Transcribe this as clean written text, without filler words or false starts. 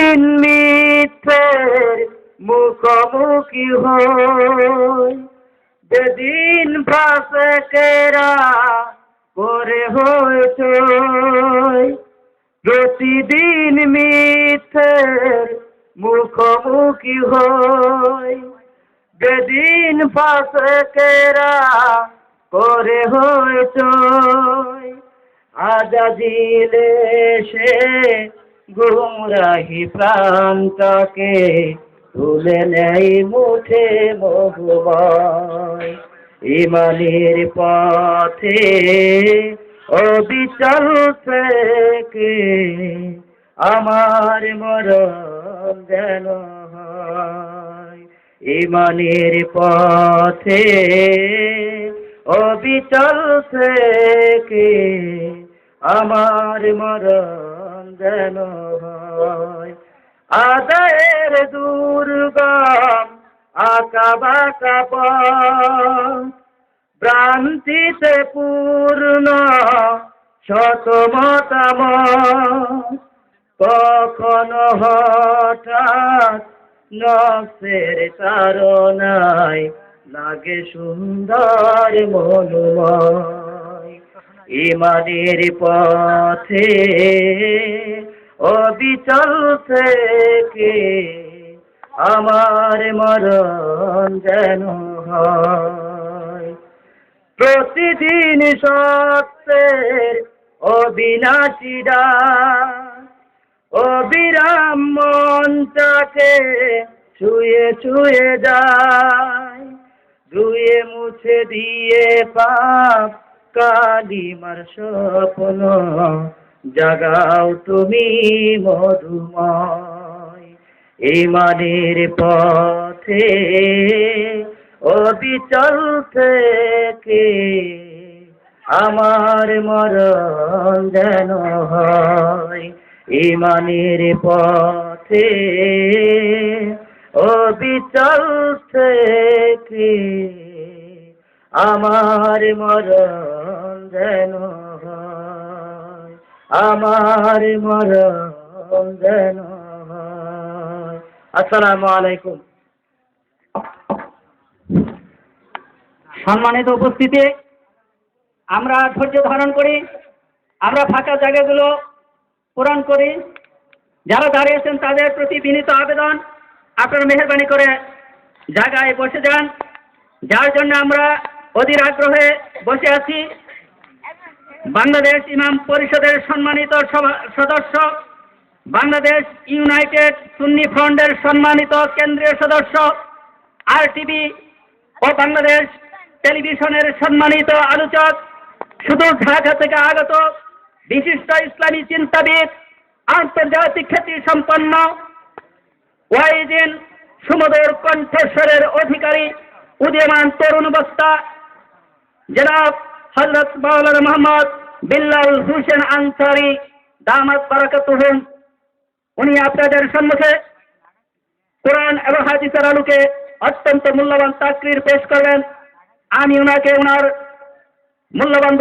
প্রতিদিন মিথ্যের মুখোমুখি হই, যেদিন ফাঁসেকেরা করে হইচই। প্রতিদিন মিথ্যের মুখোমুখি হই, যেদিন ফাঁসেকেরা করে হইচই। আজাজিলে সে গুমরাহি প্রাণটাকে তুলে নেই মুঠে মহুময়। ইমানের পথে অবিচল থেকে আমার মরণ যেন হয়। ইমানের পথে অবিচল থেকে আমার মরণ যেন হয়। আদায়ের দুর্গম আঁকা বাঁকা পথ, ভ্রান্তিতে পূর্ণ শত মতামত, কখনো হঠাৎ নফসের তাড়নায় লাগে সুন্দর মনোময়। ইমানের পথে অবিচল থেকে আমার মরণ যেন হয়। প্রতিদিন সত্যের অবিনাশী ডাক, অবিরাম মনটাকে ছুঁয়ে ছুঁয়ে যায়। ধুয়ে মুছে দিয়ে পাপ কালিমার স্বপ্ন জাগাও তুমি মধুময়। ইমানের পথে অবিচল থেকে আমার মরণ যেন হয়। ইমানের পথে অবিচল থেকে আমার মরণ যেন হয়। আমার মরণ যেন হয়। আসসালামু আলাইকুম। সম্মানিত উপস্থিতি, আমরা ধৈর্য ধারণ করি, আমরা ফাঁকা জায়গাগুলো পূরণ করি। যারা দাঁড়িয়েছেন তাদের প্রতি বিনীত আবেদন, আপনারা মেহেরবানি করে জায়গায় বসে যান। যার জন্য আমরা অধীর আগ্রহে বসে আছি, বাংলাদেশ ইমাম পরিষদের সম্মানিত সদস্য, বাংলাদেশ ইউনাইটেড সুন্নি ফ্রন্টের সম্মানিত কেন্দ্রীয় সদস্য, RTV ও বাংলাদেশ টেলিভিশনের সম্মানিত আলোচক, সুদূর ঢাকা থেকে আগত বিশিষ্ট ইসলামী চিন্তাবিদ, আন্তর্জাতিক খ্যাতি সম্পন্ন ওয়াইজিন সুমধুর কণ্ঠস্বরের অধিকারী, উদীয়মান তরুণ বক্তা জনাব হযরত মাওলানা মোহাম্মদ বিল্লাল হোসেন আনসারী দামাত বারাকাতুহুম, উনি আপনাদের সম্মুখে কোরআন এবং হাদিসের আলোকে অত্যন্ত মূল্যবান তাকরীর পেশ করবেন। আমি ওনাকে ওনার মূল্যবান